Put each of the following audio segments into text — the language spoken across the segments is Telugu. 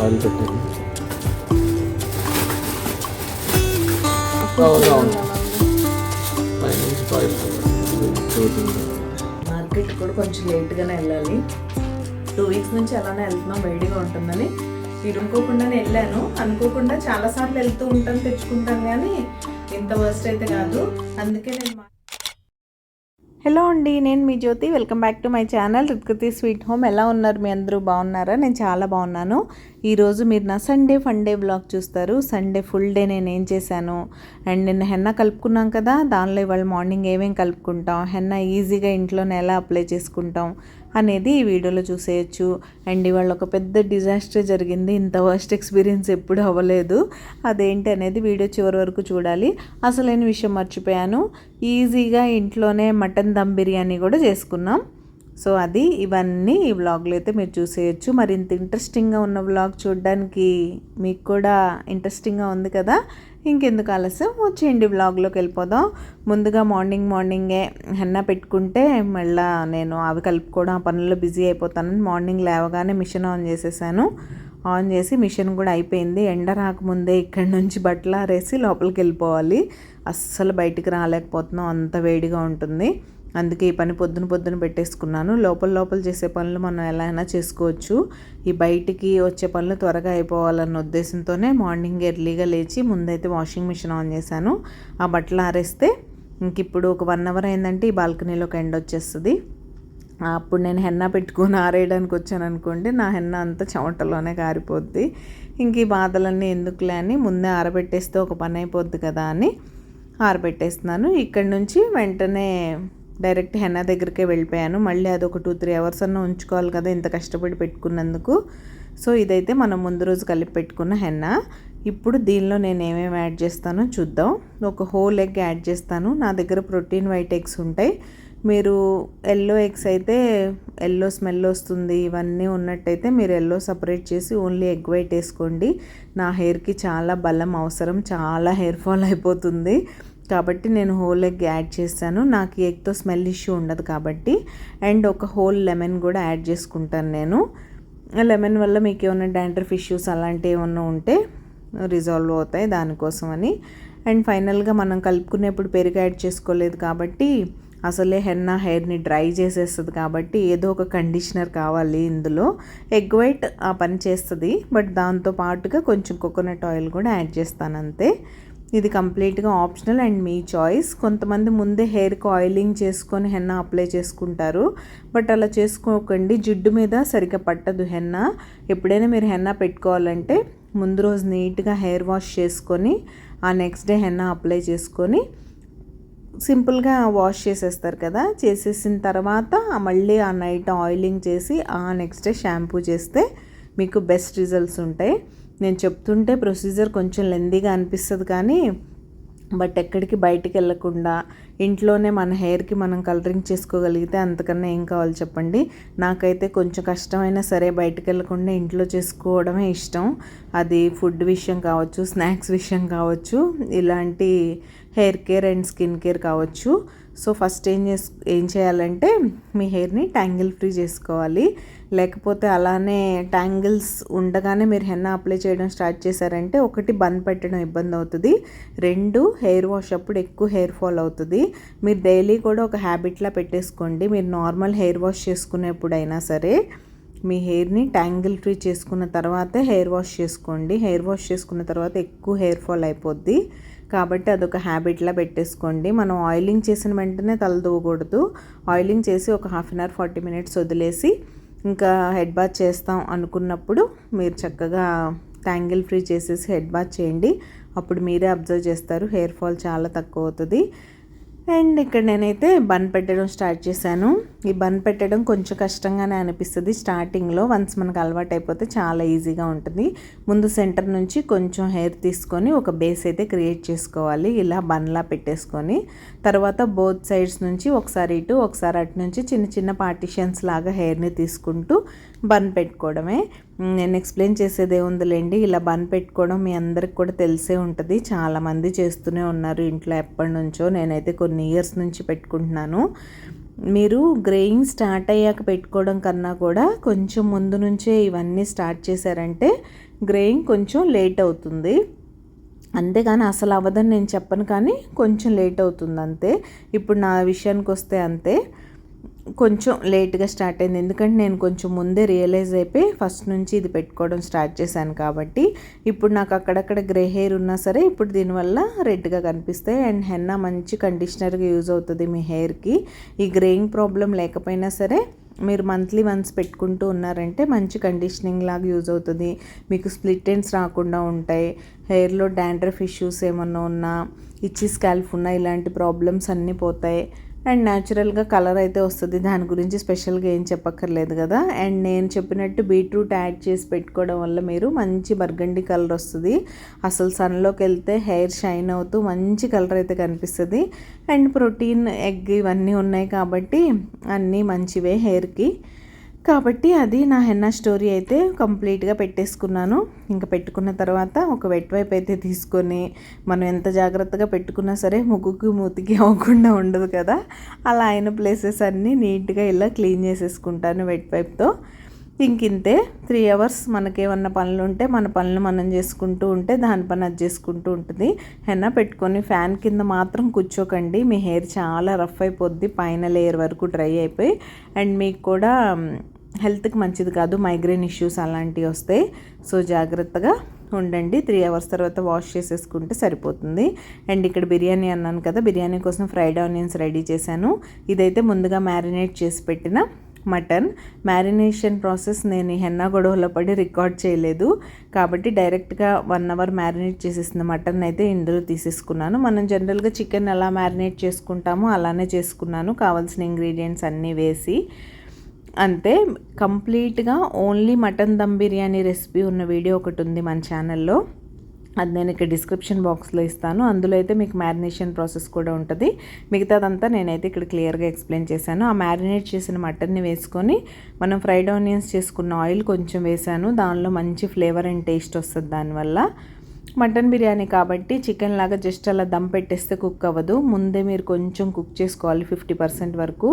ఆయిల్ పెట్టండి. మార్కెట్ కూడా కొంచెం లేట్గానే వెళ్ళాలి. 2 వీక్స్ నుంచి అలానే వెళ్తున్నాం, వేడిగా ఉంటుందని. ఇది అనుకోకుండానే వెళ్ళాను. అనుకోకుండా చాలాసార్లు వెళ్తూ ఉంటాను, తెచ్చుకుంటాను, కానీ ఇంత వర్స్ట్ అయితే కాదు. అందుకే నేను హలో అండి, నేను మీ Jyothi. Welcome back to my channel Ruthkriti sweet home. ఎలా ఉన్నారు మీ అందరూ? బాగున్నారా? నేను చాలా బాగున్నాను. ఈరోజు మీరు నా సండే ఫన్ డే బ్లాగ్ చూస్తారు. సండే ఫుల్ డే నేను ఏం చేశాను, అండ్ నిన్న హెన్నా కలుపుకున్నాం కదా, దానిలో ఇవాళ మార్నింగ్ ఏమేమి కలుపుకుంటాం, హెన్నా ఈజీగా ఇంట్లోనే ఎలా అప్లై చేసుకుంటాం అనేది ఈ వీడియోలో చూసేయచ్చు. అండ్ ఇవాళ ఒక పెద్ద డిజాస్టర్ జరిగింది. ఇంత వర్స్ట్ ఎక్స్పీరియన్స్ ఎప్పుడు అవ్వలేదు. అదేంటి అనేది వీడియో చివరి వరకు చూడాలి. అసలైన విషయం మర్చిపోయాను, ఈజీగా ఇంట్లోనే మటన్ దమ్ బిర్యానీ కూడా చేసుకున్నాం. సో అది ఇవన్నీ ఈ వ్లాగ్లో అయితే మీరు చూసేయచ్చు. మరి ఇంత ఇంట్రెస్టింగ్గా ఉన్న వ్లాగ్ చూడడానికి మీకు కూడా ఇంట్రెస్టింగ్గా ఉంది కదా, ఇంకెందుకు ఆలస్యం, వచ్చేయండి వ్లాగ్లోకి వెళ్ళిపోదాం. ముందుగా మార్నింగే హెన్నా పెట్టుకుంటే మళ్ళీ నేను అవి కలుపుకోవడం ఆ పనుల్లో బిజీ అయిపోతానని మార్నింగ్ లేవగానే మిషన్ ఆన్ చేసేసాను. ఆన్ చేసి మిషన్ కూడా అయిపోయింది. ఎండ రాకముందే ఇక్కడి నుంచి బట్టలు ఆరేసి లోపలికి వెళ్ళిపోవాలి. అస్సలు బయటికి రాలేకపోతున్నాం, అంత వేడిగా ఉంటుంది. అందుకే ఈ పని పొద్దున పెట్టేసుకున్నాను. లోపల చేసే పనులు మనం ఎలా అయినా చేసుకోవచ్చు. ఈ బయటికి వచ్చే పనులు త్వరగా అయిపోవాలన్న ఉద్దేశంతోనే మార్నింగ్ ఎర్లీగా లేచి ముందైతే వాషింగ్ మిషన్ ఆన్ చేశాను. ఆ బట్టలు ఆరేస్తే ఇంక ఇప్పుడు ఒక 1 అవర్ అయిందంటే ఈ బాల్కనీలోకి ఎండ వచ్చేస్తుంది. అప్పుడు నేను హెన్నా పెట్టుకొని ఆరేయడానికి వచ్చాను అనుకోండి, నా హెన్నా అంతా చెమటలోనే కారిపోద్ది. ఇంక ఈ బాధలన్నీ ఎందుకులే అని ముందే ఆరబెట్టేస్తే ఒక పని అయిపోద్ది కదా అని ఆరబెట్టేస్తున్నాను. ఇక్కడి నుంచి వెంటనే డైరెక్ట్ హెన్నా దగ్గరికే వెళ్ళిపోయాను. మళ్ళీ అది ఒక 2-3 అవర్స్ అన్న ఉంచుకోవాలి కదా ఇంత కష్టపడి పెట్టుకున్నందుకు. సో ఇదైతే మనం ముందు రోజు కలిపి పెట్టుకున్న హెన్నా. ఇప్పుడు దీనిలో నేను ఏమేమి యాడ్ చేస్తానో చూద్దాం. ఒక హోల్ ఎగ్ యాడ్ చేస్తాను. నా దగ్గర ప్రోటీన్ వైట్ ఎగ్స్ ఉంటాయి. మీరు ఎల్లో ఎగ్స్ అయితే ఎల్లో స్మెల్ వస్తుంది, ఇవన్నీ ఉన్నట్టయితే మీరు ఎల్లో సపరేట్ చేసి ఓన్లీ ఎగ్ వైట్ వేసుకోండి. నా హెయిర్కి చాలా బలం అవసరం, చాలా హెయిర్ ఫాల్ అయిపోతుంది కాబట్టి నేను హోల్ ఎగ్ యాడ్ చేస్తాను. నాకు ఎగ్తో స్మెల్ ఇష్యూ ఉండదు కాబట్టి. అండ్ ఒక హోల్ లెమన్ కూడా యాడ్ చేసుకుంటాను నేను. లెమన్ వల్ల మీకు ఏమైనా డాండ్రఫ్ ఇష్యూస్ అలాంటివి ఏమన్నా ఉంటే రిజాల్వ్ అవుతాయి, దానికోసమని. అండ్ ఫైనల్గా మనం కలుపుకునేప్పుడు పెరుగు యాడ్ చేసుకోలేదు కాబట్టి అసలే హెన్నా హెయిర్ని డ్రై చేసేస్తుంది కాబట్టి ఏదో ఒక కండిషనర్ కావాలి ఇందులో. ఎగ్ వైట్ ఆ పని చేస్తుంది, బట్ దాంతో పాటుగా కొంచెం కోకోనట్ ఆయిల్ కూడా యాడ్ చేస్తాను అంతే. ఇది కంప్లీట్గా ఆప్షనల్ అండ్ మీ చాయిస్. కొంతమంది ముందే హెయిర్కి ఆయిలింగ్ చేసుకొని హెన్నా అప్లై చేసుకుంటారు, బట్ అలా చేసుకోకండి, జిడ్డు మీద సరిగ్గా పట్టదు హెన్నా. ఎప్పుడైనా మీరు హెన్నా పెట్టుకోవాలంటే ముందు రోజు నీట్గా హెయిర్ వాష్ చేసుకొని ఆ నెక్స్ట్ డే హెన్నా అప్లై చేసుకొని సింపుల్గా వాష్ చేసేస్తారు కదా, చేసేసిన తర్వాత మళ్ళీ ఆ నైట్ ఆయిలింగ్ చేసి ఆ నెక్స్ట్ డే షాంపూ చేస్తే మీకు బెస్ట్ రిజల్ట్స్ ఉంటాయి. నేను చెప్తుంటే ప్రొసీజర్ కొంచెం లెందీగా అనిపిస్తుంది కానీ బట్ ఎక్కడికి బయటికి వెళ్ళకుండా ఇంట్లోనే మన హెయిర్కి మనం కలరింగ్ చేసుకోగలిగితే అంతకన్నా ఏం కావాలి చెప్పండి. నాకైతే కొంచెం కష్టమైనా సరే బయటికి వెళ్ళకుండా ఇంట్లో చేసుకోవడమే ఇష్టం. అది ఫుడ్ విషయం కావచ్చు, స్నాక్స్ విషయం కావచ్చు, ఇలాంటి hair care and skin care కావచ్చు. సో ఫస్ట్ ఏం చేయాలంటే మీ హెయిర్ని ట్యాంగిల్ ఫ్రీ చేసుకోవాలి. లేకపోతే అలానే ట్యాంగిల్స్ ఉండగానే మీరు హెన్నా అప్లై చేయడం స్టార్ట్ చేశారంటే, ఒకటి బన్ పెట్టడం ఇబ్బంది అవుతుంది, 2 హెయిర్ వాష్ అప్పుడు ఎక్కువ హెయిర్ ఫాల్ అవుతుంది. మీరు డైలీ కూడా ఒక హ్యాబిట్లా పెట్టేసుకోండి. మీరు నార్మల్ హెయిర్ వాష్ చేసుకునేప్పుడైనా సరే మీ హెయిర్ని ట్యాంగిల్ ఫ్రీ చేసుకున్న తర్వాతే హెయిర్ వాష్ చేసుకోండి. హెయిర్ వాష్ చేసుకున్న తర్వాత ఎక్కువ హెయిర్ ఫాల్ అయిపోద్ది కాబట్టి అదొక హ్యాబిట్లా పెట్టేసుకోండి. మనం ఆయిలింగ్ చేసిన వెంటనే తలదూవకూడదు. ఆయిలింగ్ చేసి ఒక 1/2 అవర్ 40 మినిట్స్ వదిలేసి ఇంకా హెడ్ బాత్ చేస్తాం అనుకున్నప్పుడు మీరు చక్కగా ట్యాంగిల్ ఫ్రీ చేసేసి హెడ్ బాత్ చేయండి. అప్పుడు మీరే అబ్జర్వ్ చేస్తారు హెయిర్ ఫాల్ చాలా తక్కువ అవుతుంది. అండ్ ఇక్కడ నేనైతే బన్ పెట్టడం స్టార్ట్ చేశాను. ఈ బన్ పెట్టడం కొంచెం కష్టంగానే అనిపిస్తుంది స్టార్టింగ్లో. వన్స్ మనకు అలవాటు అయిపోతే చాలా ఈజీగా ఉంటుంది. ముందు సెంటర్ నుంచి కొంచెం హెయిర్ తీసుకొని ఒక బేస్ అయితే క్రియేట్ చేసుకోవాలి. ఇలా బన్లా పెట్టేసుకొని తర్వాత బోత్ సైడ్స్ నుంచి ఒకసారి ఇటు ఒకసారి అటు నుంచి చిన్న చిన్న పార్టిషన్స్ లాగా హెయిర్ని తీసుకుంటూ బన్ పెట్టుకోవడమే. నేను ఎక్స్ప్లెయిన్ చేసేదే ఉందిలేండి. ఇలా బన్ పెట్టుకోవడం మీ అందరికి కూడా తెలిసే ఉంటుంది. చాలామంది చేస్తూనే ఉన్నారు ఇంట్లో ఎప్పటి నుంచో. నేనైతే కొన్ని ఇయర్స్ నుంచి పెట్టుకుంటున్నాను. మీరు గ్రేయింగ్ స్టార్ట్ అయ్యాక పెట్టుకోవడం కన్నా కూడా కొంచెం ముందు నుంచే ఇవన్నీ స్టార్ట్ చేశారంటే గ్రేయింగ్ కొంచెం లేట్ అవుతుంది. అంతేగాని అసలు అవ్వదని నేను చెప్పను, కానీ కొంచెం లేట్ అవుతుంది అంతే. ఇప్పుడు నా విషయానికి వస్తే అంతే, కొంచెం లేట్గా స్టార్ట్ అయింది. ఎందుకంటే నేను కొంచెం ముందే రియలైజ్ అయిపోయి ఫస్ట్ నుంచి ఇది పెట్టుకోవడం స్టార్ట్ చేశాను కాబట్టి. ఇప్పుడు నాకు అక్కడక్కడ గ్రే హెయిర్ ఉన్నా సరే ఇప్పుడు దీనివల్ల రెడ్గా కనిపిస్తాయి. అండ్ హెన్నా మంచి కండిషనర్గా యూజ్ అవుతుంది మీ హెయిర్కి. ఈ గ్రేయింగ్ ప్రాబ్లం లేకపోయినా సరే మీరు మంత్లీ వన్స్ పెట్టుకుంటూ ఉన్నారంటే మంచి కండిషనింగ్ లాగా యూజ్ అవుతుంది. మీకు స్ప్లిట్ ఎండ్స్ రాకుండా ఉంటాయి. హెయిర్లో డాండ్రఫ్ ఇష్యూస్ ఏమన్నా ఉన్నా, ఇచ్చి స్కాల్ఫ్ ఉన్నా, ఇలాంటి ప్రాబ్లమ్స్ అన్నీ పోతాయి. అండ్ న్యాచురల్గా కలర్ అయితే వస్తుంది. దాని గురించి స్పెషల్గా ఏం చెప్పక్కర్లేదు కదా. అండ్ నేను చెప్పినట్టు బీట్రూట్ యాడ్ చేసి పెట్టుకోవడం వల్ల మీరు మంచి బర్గండి కలర్ వస్తుంది. అసలు సన్లోకి వెళ్తే హెయిర్ షైన్ అవుతూ మంచి కలర్ అయితే కనిపిస్తుంది. అండ్ ప్రోటీన్, ఎగ్ ఇవన్నీ ఉన్నాయి కాబట్టి అన్నీ మంచివే హెయిర్కి. కాబట్టి అది నా హెన్నా స్టోరీ అయితే కంప్లీట్గా పెట్టేసుకున్నాను. ఇంకా పెట్టుకున్న తర్వాత ఒక వెట్ వైప్ అయితే తీసుకొని, మనం ఎంత జాగ్రత్తగా పెట్టుకున్నా సరే ముగ్గుకి మూతికి అవ్వకుండా ఉండదు కదా, అలా అయిన ప్లేసెస్ అన్నీ నీట్గా ఇలా క్లీన్ చేసేసుకుంటాను వెట్ వైప్తో. ఇంకింతే 3 hours మనకేమన్నా పనులు ఉంటే మన పనులు మనం చేసుకుంటూ ఉంటే దాని పని అది చేసుకుంటూ ఉంటుంది. హెన్నా పెట్టుకొని ఫ్యాన్ కింద మాత్రం కూర్చోకండి. మీ హెయిర్ చాలా రఫ్ అయిపోద్ది, పైన లేయర్ వరకు డ్రై అయిపోయి. అండ్ మీకు కూడా హెల్త్కి మంచిది కాదు, మైగ్రేన్ ఇష్యూస్ అలాంటివి వస్తాయి. సో జాగ్రత్తగా ఉండండి. 3 hours తర్వాత వాష్ చేసేసుకుంటే సరిపోతుంది. అండ్ ఇక్కడ బిర్యానీ అన్నాను కదా, బిర్యానీ కోసం ఫ్రైడ్ ఆనియన్స్ రెడీ చేశాను. ఇదైతే ముందుగా మ్యారినేట్ చేసి పెట్టిన మటన్. మ్యారినేషన్ ప్రాసెస్ నేను ఈ హెన్నా గొడవలో పడి రికార్డ్ చేయలేదు కాబట్టి డైరెక్ట్గా 1 hour మ్యారినేట్ చేసేసిన మటన్ అయితే ఇందులో తీసేసుకున్నాను. మనం జనరల్గా చికెన్ ఎలా మ్యారినేట్ చేసుకుంటామో అలానే చేసుకున్నాను, కావాల్సిన ఇంగ్రీడియంట్స్ అన్నీ వేసి అంతే. కంప్లీట్గా only mutton dum biryani recipe ఉన్న వీడియో ఒకటి ఉంది మన ఛానల్లో, అది నేను ఇక్కడ డిస్క్రిప్షన్ బాక్స్లో ఇస్తాను. అందులో అయితే మీకు మ్యారినేషన్ ప్రాసెస్ కూడా ఉంటుంది. మిగతాదంతా నేనైతే ఇక్కడ క్లియర్గా ఎక్స్ప్లెయిన్ చేశాను. ఆ మ్యారినేట్ చేసిన మటన్ని వేసుకొని మనం ఫ్రైడ్ ఆనియన్స్ చేసుకున్న ఆయిల్ కొంచెం వేసాను. దానిలో మంచి ఫ్లేవర్ అండ్ టేస్ట్ వస్తుంది దానివల్ల. మటన్ బిర్యానీ కాబట్టి చికెన్ లాగా జస్ట్ అలా దమ్ పెట్టేస్తే కుక్ అవ్వదు. ముందే మీరు కొంచెం కుక్ చేసుకోవాలి 50% వరకు.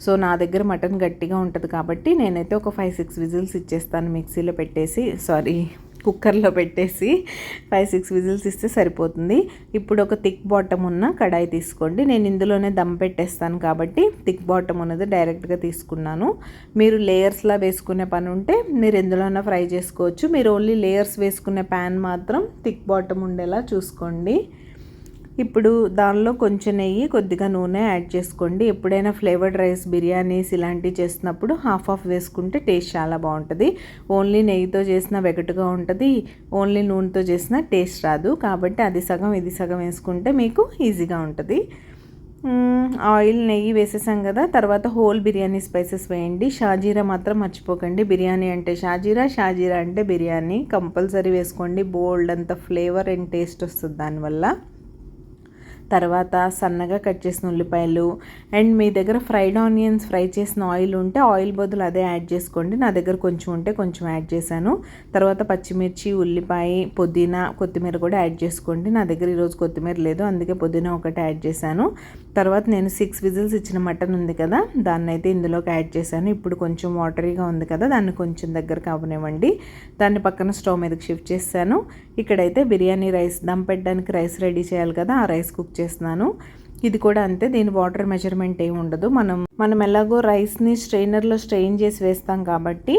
సో నా దగ్గర మటన్ గట్టిగా ఉంటుంది కాబట్టి నేనైతే ఒక 5-6 విజిల్స్ ఇచ్చేస్తాను. మిక్సీలో పెట్టేసి, కుక్కర్లో పెట్టేసి 5-6 విజిల్స్ ఇస్తే సరిపోతుంది. ఇప్పుడు ఒక థిక్ బాటమ్ ఉన్న కడాయి తీసుకోండి. నేను ఇందులోనే దమ్ పెట్టేస్తాను కాబట్టి థిక్ బాటమ్ ఉన్నది డైరెక్ట్గా తీసుకున్నాను. మీరు లేయర్స్లా వేసుకునే పని ఉంటే మీరు ఎందులోనే ఫ్రై చేసుకోవచ్చు. మీరు ఓన్లీ లేయర్స్ వేసుకునే ప్యాన్ మాత్రం థిక్ బాటమ్ ఉండేలా చూసుకోండి. ఇప్పుడు దానిలో కొంచెం నెయ్యి, కొద్దిగా నూనె యాడ్ చేసుకోండి. ఎప్పుడైనా ఫ్లేవర్డ్ రైస్, బిర్యానీస్ ఇలాంటివి చేసినప్పుడు హాఫ్ వేసుకుంటే టేస్ట్ చాలా బాగుంటుంది. ఓన్లీ నెయ్యితో చేసిన వెగటుగా ఉంటుంది, ఓన్లీ నూనెతో చేసిన టేస్ట్ రాదు. కాబట్టి అది సగం ఇది సగం వేసుకుంటే మీకు ఈజీగా ఉంటుంది. ఆయిల్, నెయ్యి వేసేసాం కదా, తర్వాత హోల్ బిర్యానీ స్పైసెస్ వేయండి. షాజీరా మాత్రం మర్చిపోకండి. బిర్యానీ అంటే షాజీరా, షాజీరా అంటే బిర్యానీ కంపల్సరీ వేసుకోండి. బోల్డ్ అంత ఫ్లేవర్ అండ్ టేస్ట్ వస్తుంది దానివల్ల. తర్వాత సన్నగా కట్ చేసిన ఉల్లిపాయలు, అండ్ మీ దగ్గర ఫ్రైడ్ ఆనియన్స్ ఫ్రై చేసిన ఆయిల్ ఉంటే ఆయిల్ బదులు అదే యాడ్ చేసుకోండి. నా దగ్గర కొంచెం ఉంటే కొంచెం యాడ్ చేశాను. తర్వాత పచ్చిమిర్చి, ఉల్లిపాయ, పుదీనా, కొత్తిమీర కూడా యాడ్ చేసుకోండి. నా దగ్గర ఈరోజు కొత్తిమీర లేదు, అందుకే పుదీనా ఒకటి యాడ్ చేశాను. తర్వాత నేను 6 విజిల్స్ ఇచ్చిన మటన్ ఉంది కదా, దాన్ని అయితే ఇందులోకి యాడ్ చేశాను. ఇప్పుడు కొంచెం వాటరీగా ఉంది కదా, దాన్ని కొంచెం దగ్గర కావనివ్వండి. దాన్ని పక్కన స్టవ్ మీదకి షిఫ్ట్ చేశాను. ఇక్కడైతే బిర్యానీ రైస్ దమ్ పెట్టడానికి రైస్ రెడీ చేయాలి కదా, ఆ రైస్ కుక్ చేస్తున్నాను. ఇది కూడా అంతే, దీని వాటర్ మెజర్మెంట్ ఏమి ఉండదు. మనం ఎలాగో రైస్ని స్ట్రెయినర్లో స్ట్రెయిన్ చేసి వేస్తాం కాబట్టి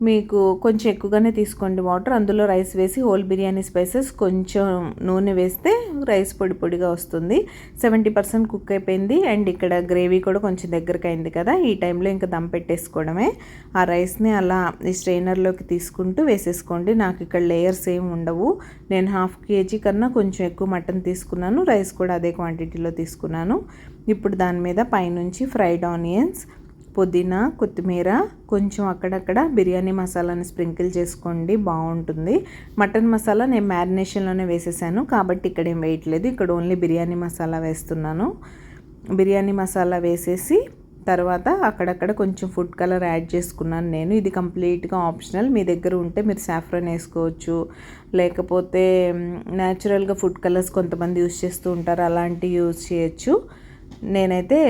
మీకు కొంచెం ఎక్కువగానే తీసుకోండి వాటర్. అందులో రైస్ వేసి హోల్ బిర్యానీ స్పైసెస్, కొంచెం నూనె వేస్తే రైస్ పొడి పొడిగా వస్తుంది. 70% కుక్ అయిపోయింది. అండ్ ఇక్కడ గ్రేవీ కూడా కొంచెం దగ్గరకు అయింది కదా, ఈ టైంలో ఇంకా దమ్ పెట్టేసుకోవడమే. ఆ రైస్ని అలా ఈ స్ట్రెయినర్లోకి తీసుకుంటూ వేసేసుకోండి. నాకు ఇక్కడ లేయర్స్ ఏమి ఉండవు. నేను 1/2 kg కన్నా కొంచెం ఎక్కువ మటన్ తీసుకున్నాను, రైస్ కూడా అదే క్వాంటిటీలో తీసుకున్నాను. ఇప్పుడు దాని మీద పైనుంచి ఫ్రైడ్ ఆనియన్స్, పుదీనా, కొత్తిమీర, కొంచెం అక్కడక్కడ బిర్యానీ మసాలాని స్ప్రింకిల్ చేసుకోండి, బాగుంటుంది. మటన్ మసాలా నేను మ్యారినేషన్లోనే వేసేసాను కాబట్టి ఇక్కడ ఏం వేయట్లేదు, ఇక్కడ ఓన్లీ బిర్యానీ మసాలా వేస్తున్నాను. బిర్యానీ మసాలా వేసేసి తర్వాత అక్కడక్కడ కొంచెం ఫుడ్ కలర్ యాడ్ చేసుకున్నాను నేను. ఇది కంప్లీట్గా ఆప్షనల్, మీ దగ్గర ఉంటే మీరు సాఫ్రాన్ వేసుకోవచ్చు, లేకపోతే న్యాచురల్గా ఫుడ్ కలర్స్ కొంతమంది యూస్ చేస్తూ ఉంటారు, అలాంటివి యూస్ చేయొచ్చు. నేనైతే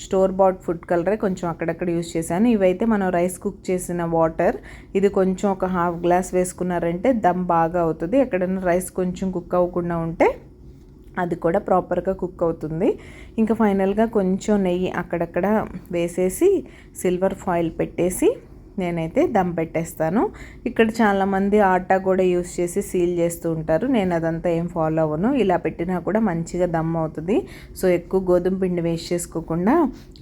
స్టోర్ బాట్ ఫుడ్ కలరే కొంచెం అక్కడక్కడ యూస్ చేశాను. ఇవైతే మనం రైస్ కుక్ చేసిన వాటర్, ఇది కొంచెం ఒక హాఫ్ గ్లాస్ వేసుకున్నారంటే దమ్ బాగా అవుతుంది. ఎక్కడైనా రైస్ కొంచెం కుక్ అవ్వకుండా ఉంటే అది కూడా ప్రాపర్గా కుక్ అవుతుంది. ఇంకా ఫైనల్గా కొంచెం నెయ్యి అక్కడక్కడ వేసేసి సిల్వర్ ఫాయిల్ పెట్టేసి నేనైతే దమ్ పెట్టేస్తాను. ఇక్కడ చాలామంది ఆటా కూడా యూస్ చేసి సీల్ చేస్తూ ఉంటారు, నేను అదంతా ఏం ఫాలో అవ్వను. ఇలా పెట్టినా కూడా మంచిగా దమ్ అవుతుంది. సో ఎక్కువ గోధుమ పిండి వేస్ట్ చేసుకోకుండా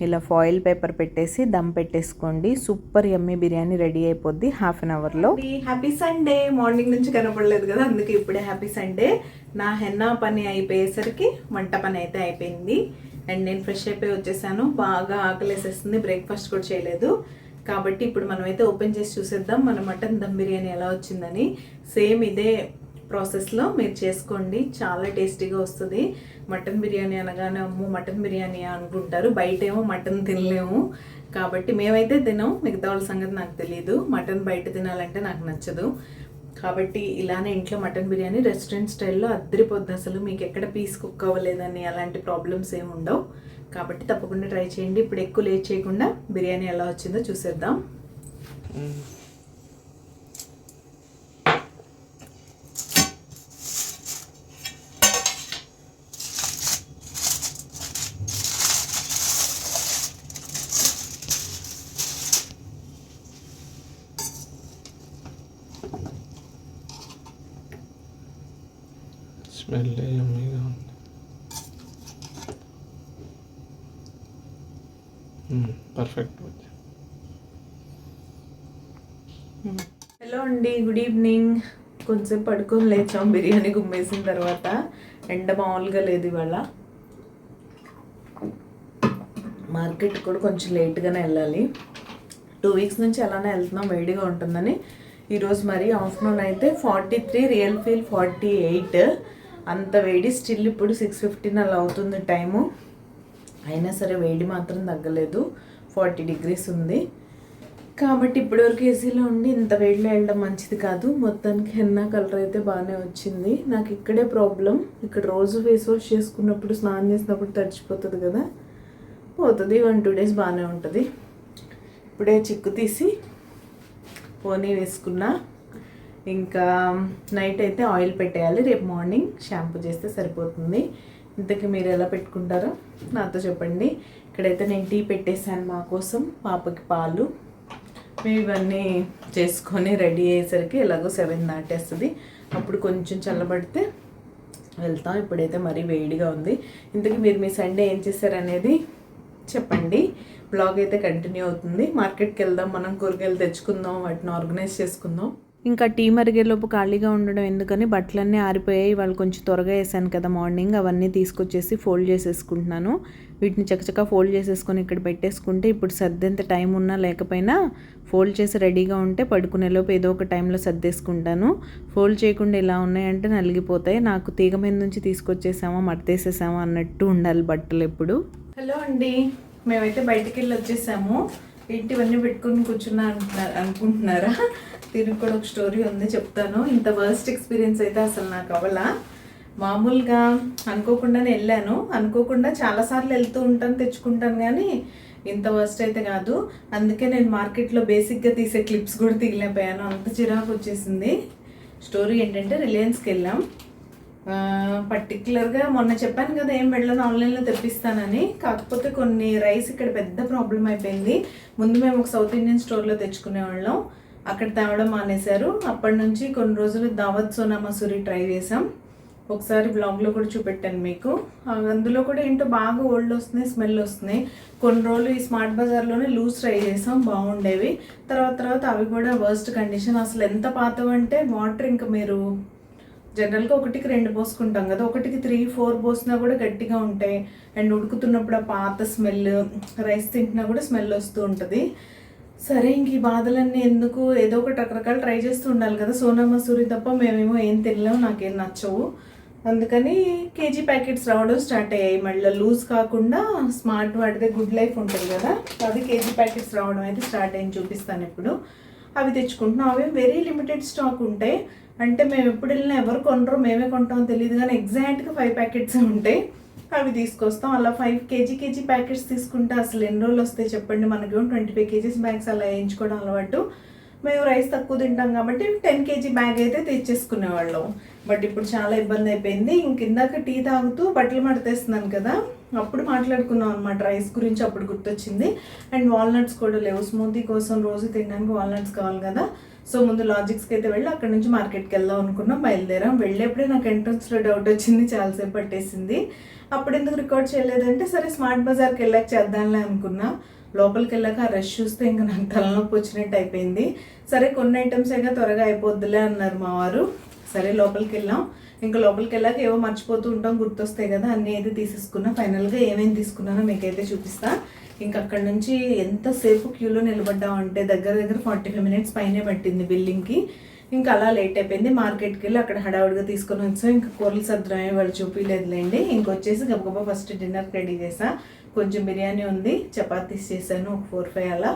ఇలా ఫాయిల్ పేపర్ పెట్టేసి దమ్ పెట్టేసుకోండి. సూపర్ యమ్మీ బిర్యానీ రెడీ అయిపోద్ది హాఫ్ అన్ అవర్లో. Happy Sunday. మార్నింగ్ నుంచి కనపడలేదు కదా, అందుకే ఇప్పుడే హ్యాపీ సండే. నా హెన్నా పని అయిపోయేసరికి వంట పని అయితే అయిపోయింది అండ్ నేను ఫ్రెష్ అయిపోయి వచ్చేసాను. బాగా ఆకలేసేస్తుంది, బ్రేక్ఫాస్ట్ కూడా చేయలేదు కాబట్టి ఇప్పుడు మనమైతే ఓపెన్ చేసి చూసేద్దాం మన మటన్ దమ్ బిర్యానీ ఎలా వచ్చిందని. సేమ్ ఇదే ప్రాసెస్లో మీరు చేసుకోండి, చాలా టేస్టీగా వస్తుంది. మటన్ బిర్యానీ అనగానే అమ్మో మటన్ బిర్యానీ అనుకుంటారు, బయట ఏమో మటన్ తినలేము కాబట్టి మేమైతే తినాం, మిగతా వాళ్ళ సంగతి నాకు తెలియదు. మటన్ బయట తినాలంటే నాకు నచ్చదు కాబట్టి ఇలానే ఇంట్లో మటన్ బిర్యానీ రెస్టారెంట్ స్టైల్లో అద్దరిపోద్ది అసలు. మీకు ఎక్కడ పీస్ కుక్ అవ్వలేదని అలాంటి ప్రాబ్లమ్స్ ఏమి ఉండవు కాబట్టి తప్పకుండా ట్రై చేయండి. ఇప్పుడు ఎక్కువ లేట్ చేయకుండా బిర్యానీ ఎలా వచ్చిందో చూసేద్దాం. స్మెల్ యమ్మీగా ఉంది. పర్ఫెక్ట్. హలో అండి, గుడ్ ఈవినింగ్. కొంచెం పడుకొని లేచాం బిర్యానీ గుమ్మేసిన తర్వాత. ఎండ మామూలుగా లేదు ఇవాళ. మార్కెట్ కూడా కొంచెం లేట్గానే వెళ్ళాలి, 2 వీక్స్ నుంచి అలానే వెళ్తున్నాం, వేడిగా ఉంటుందని. ఈరోజు మరి ఆఫ్టర్నూన్ అయితే 43, రియల్ ఫీల్ 48, అంత వేడి. స్టిల్ ఇప్పుడు 6:15 అలా అవుతుంది టైము, అయినా సరే వేడి మాత్రం తగ్గలేదు, 40 degrees ఉంది. కాబట్టి ఇప్పటివరకు ఏసీలో ఉండి ఇంత వేడిలో వెళ్ళడం మంచిది కాదు. మొత్తానికి హెన్నా కలర్ అయితే బాగానే వచ్చింది. నాకు ఇక్కడే ప్రాబ్లం, ఇక్కడ రోజు ఫేస్ వాష్ చేసుకున్నప్పుడు స్నానం చేసినప్పుడు తడిచిపోతుంది కదా, పోతుంది. 1-2 days బాగానే ఉంటుంది. ఇప్పుడే చిక్కు తీసి పోనీ వేసుకున్నా. ఇంకా నైట్ అయితే ఆయిల్ పెట్టేయాలి, రేపు మార్నింగ్ షాంపూ చేస్తే సరిపోతుంది. ఇంతకీ మీరు ఎలా పెట్టుకుంటారో నాతో చెప్పండి. ఇక్కడైతే నేను టీ పెట్టేశాను మా కోసం, పాపకి పాలు. మేము ఇవన్నీ చేసుకొని రెడీ అయ్యేసరికి ఎలాగో 7 దాటేస్తుంది. అప్పుడు కొంచెం చల్లబడితే వెళ్తాం. ఇప్పుడైతే మరీ వేడిగా ఉంది. ఇంతకీ మీరు మీ సండే ఏం చేశారనేది చెప్పండి. బ్లాగ్ అయితే కంటిన్యూ అవుతుంది. మార్కెట్కి వెళ్దాం, మనం కూరగాయలు తెచ్చుకుందాం, వాటిని ఆర్గనైజ్ చేసుకుందాం. ఇంకా టీ మరిగేలోపు ఖాళీగా ఉండడం ఎందుకని బట్టలన్నీ ఆరిపోయాయి. వాళ్ళు కొంచెం త్వరగా వేసాను కదా మార్నింగ్, అవన్నీ తీసుకొచ్చేసి ఫోల్డ్ చేసేసుకుంటున్నాను. వీటిని చకచకా ఫోల్డ్ చేసేసుకొని ఇక్కడ పెట్టేసుకుంటే ఇప్పుడు సర్దేంత టైం ఉన్నా లేకపోయినా ఫోల్డ్ చేసి రెడీగా ఉంటే పడుకునేలోపు ఏదో ఒక టైంలో సర్దేసుకుంటాను. ఫోల్డ్ చేయకుండా ఇలా ఉన్నాయంటే నలిగిపోతాయి. నాకు తీగ మీద నుంచి తీసుకొచ్చేసామా మడతేసేసామా అన్నట్టు ఉండాలి బట్టలు ఎప్పుడు. హలో అండి, మేమైతే బయటికి వెళ్ళి వచ్చేసాము. ఇవన్నీ పెట్టుకుని కూర్చున్నా అనుకుంటున్నారా? దీనికి కూడా ఒక స్టోరీ ఉంది, చెప్తాను. ఇంత వర్స్ట్ ఎక్స్పీరియన్స్ అయితే అసలు నాకు అవ్వలా. మామూలుగా అనుకోకుండానే వెళ్ళాను, అనుకోకుండా చాలాసార్లు వెళ్తూ ఉంటాను, తెచ్చుకుంటాను, కానీ ఇంత వర్స్ట్ అయితే కాదు. అందుకే నేను మార్కెట్లో బేసిక్గా తీసే క్లిప్స్ కూడా తీయలేకపోయాను, అంత చిరాకు వచ్చేసింది. స్టోరీ ఏంటంటే రిలయన్స్కి వెళ్ళాం. పర్టికులర్గా మొన్న చెప్పాను కదా ఏం వెళ్ళను, ఆన్లైన్లో తెప్పిస్తానని. కాకపోతే కొన్ని రైస్ ఇక్కడ పెద్ద ప్రాబ్లం అయిపోయింది. ముందు మేము ఒక సౌత్ ఇండియన్ స్టోర్లో తెచ్చుకునేవాళ్ళం, అక్కడ తేవడం మానేశారు. అప్పటి నుంచి కొన్ని రోజులు దావత్ సోనా మసూరి ట్రై చేసాం, ఒకసారి బ్లాగ్లో కూడా చూపెట్టాను మీకు. అందులో కూడా ఏంటో బాగా ఓల్డ్ వస్తున్నాయి, స్మెల్ వస్తున్నాయి. కొన్ని రోజులు ఈ స్మార్ట్ బజార్లోనే లూజ్ ట్రై చేసాం, బాగుండేవి. తర్వాత అవి కూడా వర్స్ట్ కండిషన్. అసలు ఎంత పాతవంటే వాటర్ ఇంకా మీరు జనరల్గా 1కి 2 పోసుకుంటాం కదా, 1కి 3, 4 పోసినా కూడా గట్టిగా ఉంటాయి. అండ్ ఉడుకుతున్నప్పుడు ఆ పాత స్మెల్, రైస్ తింటున్నా కూడా స్మెల్ వస్తూ ఉంటుంది. సరే ఇంక ఈ బాధలన్నీ ఎందుకు, ఏదో ఒకటి రకరకాలు ట్రై చేస్తూ ఉండాలి కదా. సోనా మసూరి తప్ప మేమేమో ఏం తినలేము, నాకేం నచ్చవు. అందుకని కేజీ ప్యాకెట్స్ రావడం స్టార్ట్ అయ్యాయి. మళ్ళీ లూజ్ కాకుండా స్మార్ట్ వాడితే గుడ్ లైఫ్ ఉంటుంది కదా, అది కేజీ ప్యాకెట్స్ రావడం అయితే స్టార్ట్ అయ్యింది. చూపిస్తాను ఇప్పుడు. అవి తెచ్చుకుంటున్నాం. అవి వెరీ లిమిటెడ్ స్టాక్ ఉంటాయి. అంటే మేము ఎప్పుడు వెళ్ళినా ఎవరు కొనరో మేమే కొంటామో తెలియదు కానీ ఎగ్జాక్ట్గా 5 ప్యాకెట్స్ ఉంటాయి. అవి తీసుకొస్తాం. అలా 5 కేజీ ప్యాకెట్స్ తీసుకుంటే అసలు ఎన్ని రోజులు వస్తాయి చెప్పండి. మనకి 25 కేజీస్ బ్యాగ్స్ అలా వేయించుకోవడం అలవాటు. మేము రైస్ తక్కువ తింటాం కాబట్టి 10 కేజీ బ్యాగ్ అయితే తెచ్చేసుకునేవాళ్ళం. బట్ ఇప్పుడు చాలా ఇబ్బంది అయిపోయింది. ఇందాక టీ తాగుతూ బట్టలు మడతేస్తున్నాను కదా, అప్పుడు మాట్లాడుకున్నాం అనమాట రైస్ గురించి. అప్పుడు గుర్తొచ్చింది. అండ్ వాల్నట్స్ కూడా లేవు. స్మూతీ కోసం రోజు తినడానికి వాల్నట్స్ కావాలి కదా. సో ముందు లాజిక్స్కి అయితే వెళ్ళి అక్కడ నుంచి మార్కెట్కి వెళ్దాం అనుకున్నాం. బయలుదేరాం. వెళ్ళేప్పుడే నాకు ఎంట్రన్స్లో డౌట్ వచ్చింది, చాలాసేపు పట్టేసింది. అప్పుడు ఎందుకు రికార్డ్ చేయలేదంటే సరే స్మార్ట్ బజార్కి వెళ్ళాక చేద్దాంలే అనుకున్నా. లోపలికి వెళ్ళాక ఆ రష్ చూస్తే ఇంకా నాకు తలనొప్పి వచ్చినట్టు అయిపోయింది. సరే కొన్ని ఐటమ్స్ అయినా త్వరగా అయిపోద్దులే అన్నారు మా వారు. సరే లోపలికి వెళ్ళాం. ఇంకా లోపలికి వెళ్ళాక ఏవో మర్చిపోతూ ఉంటాం, గుర్తొస్తాయి కదా, అన్నీ అయితే తీసేసుకున్నా. ఫైనల్గా ఏమేమి తీసుకున్నానో మీకైతే చూపిస్తా. ఇంకా అక్కడ నుంచి ఎంతసేపు క్యూలో నిలబడ్డామంటే దగ్గర 45 మినిట్స్ పైనే పట్టింది బిల్లింగ్కి. ఇంకా అలా లేట్ అయిపోయింది. మార్కెట్కి వెళ్ళి అక్కడ హడావుడిగా తీసుకొని వచ్చాం. ఇంకా కూరలు సర్దురాయి వాళ్ళు చూపించలేదులేండి. ఇంకొచ్చేసి గబగబా ఫస్ట్ డిన్నర్కి రెడీ చేసా. కొంచెం బిర్యానీ ఉంది, చపాతీస్ చేశాను, ఒక 4-5 అలా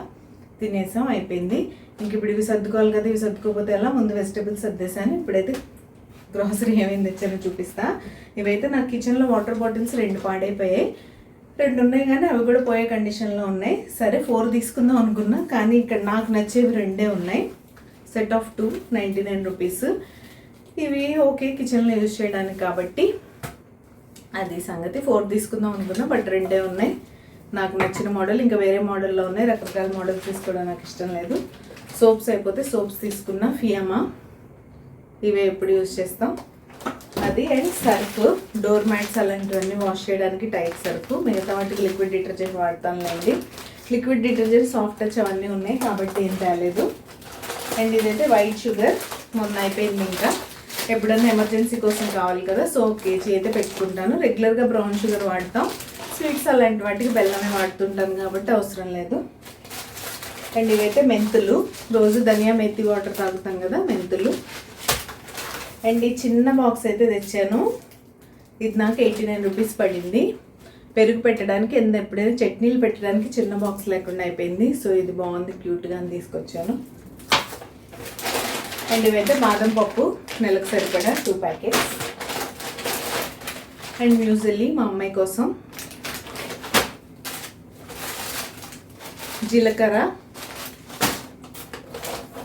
తినేసాం, అయిపోయింది. ఇంక ఇప్పుడు ఇవి సర్దుకోవాలి కదా, ఇవి సర్దుకోకపోతే ఎలా. ముందు వెజిటేబుల్స్ సర్దేశాను. ఇప్పుడైతే గ్రాసరీ ఏమేమి తెచ్చానో చూపిస్తా. ఇవైతే నా కిచెన్లో వాటర్ బాటిల్స్ 2 పాడైపోయాయి. 2 ఉన్నాయి కానీ అవి కూడా పోయే కండిషన్లో ఉన్నాయి. సరే 4 తీసుకుందాం అనుకున్నా, కానీ ఇక్కడ నాకు నచ్చేవి 2 ఉన్నాయి. Set of 2 99 rupees. ఇవి ఓకే కిచెన్లో యూజ్ చేయడానికి కాబట్టి అది సంగతి. 4 తీసుకుందాం అనుకున్నా, బట్ 2 ఉన్నాయి. నాకు నచ్చిన మోడల్. ఇంకా వేరే మోడల్లో ఉన్నాయి. రకరకాల మోడల్స్ తీసుకోవడం నాకు ఇష్టం లేదు. సోప్స్ అయిపోతే సోప్స్ తీసుకున్నా. ఫియామా ఇవే ఎప్పుడు యూజ్ చేస్తాం అది. అండ్ సర్ఫ్, డోర్ మ్యాట్స్ అలాంటివన్నీ వాష్ చేయడానికి టైట్ సర్ఫ్. మిగతా వాటికి లిక్విడ్ డిటర్జెంట్ వాడతానులేండి. లిక్విడ్ డిటర్జెంట్, సాఫ్ట్ టచ్ అవన్నీ ఉన్నాయి కాబట్టి ఏం తేలేదు. అండ్ ఇదైతే వైట్ షుగర్, మొన్న అయిపోయింది. ఇంకా ఎప్పుడన్నా ఎమర్జెన్సీ కోసం కావాలి కదా, సో 1 కేజీ అయితే పెట్టుకుంటాను. రెగ్యులర్గా బ్రౌన్ షుగర్ వాడతాం. స్వీట్స్ అలాంటి వాటికి బెల్లమే వాడుతుంటాను కాబట్టి అవసరం లేదు. అండ్ ఇవైతే మెంతులు, రోజు ధనియా మెత్తి వాటర్ తాగుతాం కదా, మెంతులు. అండ్ ఈ చిన్న బాక్స్ అయితే తెచ్చాను. ఇది నాకు 89 రూపీస్ పడింది. పెరుగు పెట్టడానికి, ఎప్పుడైనా చట్నీలు పెట్టడానికి చిన్న బాక్స్ లేకుండా అయిపోయింది. సో ఇది బాగుంది, క్యూట్గా అని తీసుకొచ్చాను. అండ్ ఇవైతే బాదం పప్పు, నెలకు సరిపడా 2 ప్యాకెట్స్. అండ్ మ్యూజిల్లీ మా అమ్మాయి కోసం, జీలకర్ర.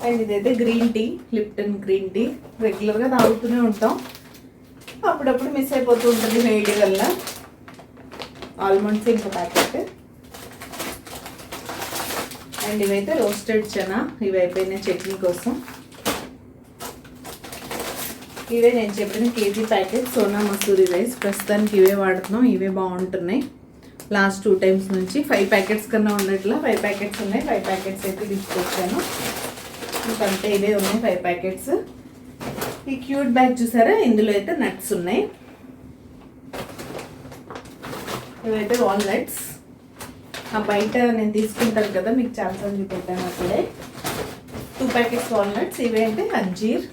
అండ్ ఇదైతే green tea, Lipton green tea. రెగ్యులర్గా తాగుతూనే ఉంటాం, అప్పుడప్పుడు మిస్ అయిపోతూ ఉంటుంది వేడి వల్ల. ఆల్మండ్స్ ఇంకో ప్యాకెట్. అండ్ ఇవైతే రోస్టెడ్ చనా, ఇవి అయిపోయినాయి చట్నీ కోసం. ఇవే నేను చెప్పిన KG packet Sona Masoori rice. ప్రస్తుతానికి ఇవే వాడుతున్నాం, ఇవే బాగుంటున్నాయి. లాస్ట్ 2 టైమ్స్ నుంచి 5 ప్యాకెట్స్ కన్నా ఉన్నట్లా 5 ప్యాకెట్స్ ఉన్నాయి. 5 ప్యాకెట్స్ అయితే తీసుకొచ్చాను. ఇంకంటే ఇవే ఉన్నాయి 5 ప్యాకెట్స్. ఈ క్యూట్ బ్యాగ్ చూసారా, ఇందులో అయితే నట్స్ ఉన్నాయి. ఇవైతే వాల్నట్స్. ఆ బయట నేను తీసుకుంటాను కదా, మీకు చాలాసార్లు చూపెట్టాను అప్పుడే. 2 ప్యాకెట్స్ వాల్నట్స్. ఇవి అంటే అంజీర్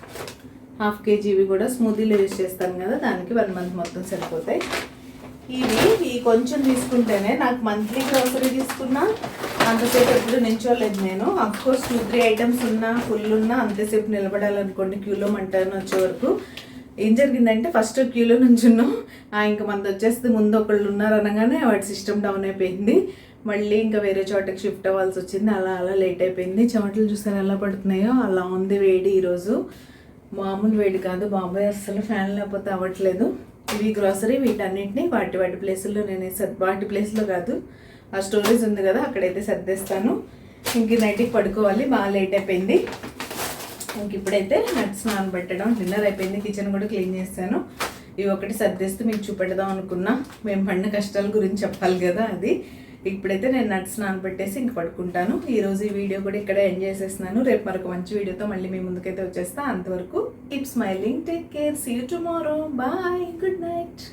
1/2 కేజీ. ఇవి కూడా స్మూదీలో యూజ్ చేస్తాను కదా, దానికి 1 మంత్ మొత్తం సరిపోతాయి. ఇవి కొంచెం తీసుకుంటేనే నాకు మంత్లీ గ్రోసరీ తీసుకున్నా అంతసేపు ఎప్పుడు నించోలేదు నేను. అఫ్కోర్స్ 2-3 ఐటమ్స్ ఉన్నా, ఫుల్ ఉన్నా అంతసేపు నిలబడాలనుకోండి క్యూలో మంటాను వచ్చే వరకు. ఏం జరిగిందంటే ఫస్ట్ క్యూలో నుంచున్నాం, ఇంకా మంది వచ్చేస్తే ముందు ఒకళ్ళు ఉన్నారు అనగానే వాటి సిస్టమ్ డౌన్ అయిపోయింది. మళ్ళీ ఇంకా వేరే చోటకి షిఫ్ట్ అవ్వాల్సి వచ్చింది. అలా లేట్ అయిపోయింది. చెమటలు చూసారు ఎలా పడుతున్నాయో, అలా ఉంది వేడి ఈరోజు. మామూలు వేడి కాదు బాబాయ్, అస్సలు ఫ్యాన్ లేకపోతే అవ్వట్లేదు. ఇవి గ్రాసరీ, వీటన్నిటిని వాటి ప్లేసుల్లో వాటి ప్లేస్లో కాదు, ఆ స్టోరేజ్ ఉంది కదా అక్కడైతే సర్దేస్తాను. ఇంక నైట్కి పడుకోవాలి, బాగా లేట్ అయిపోయింది. ఇంక ఇప్పుడైతే నట్స్ నానబెట్టడం, డిన్నర్ అయిపోయింది, కిచెన్ కూడా క్లీన్ చేస్తాను. ఇవి ఒకటి సర్దేస్తూ మీకు చూపెడదాం అనుకున్నా. మేము పడిన కష్టాల గురించి చెప్పాలి కదా అది. ఇప్పుడైతే నేను నట్స్ నానబెట్టేసి ఇంక పడుకుంటాను. ఈరోజు ఈ వీడియో కూడా ఇక్కడ ఎండ్ చేసేస్తున్నాను. రేపు మరొక మంచి వీడియోతో మళ్ళీ మీ ముందుకైతే వచ్చేస్తా. అంతవరకు keep smiling, take care, see you tomorrow, bye, good night.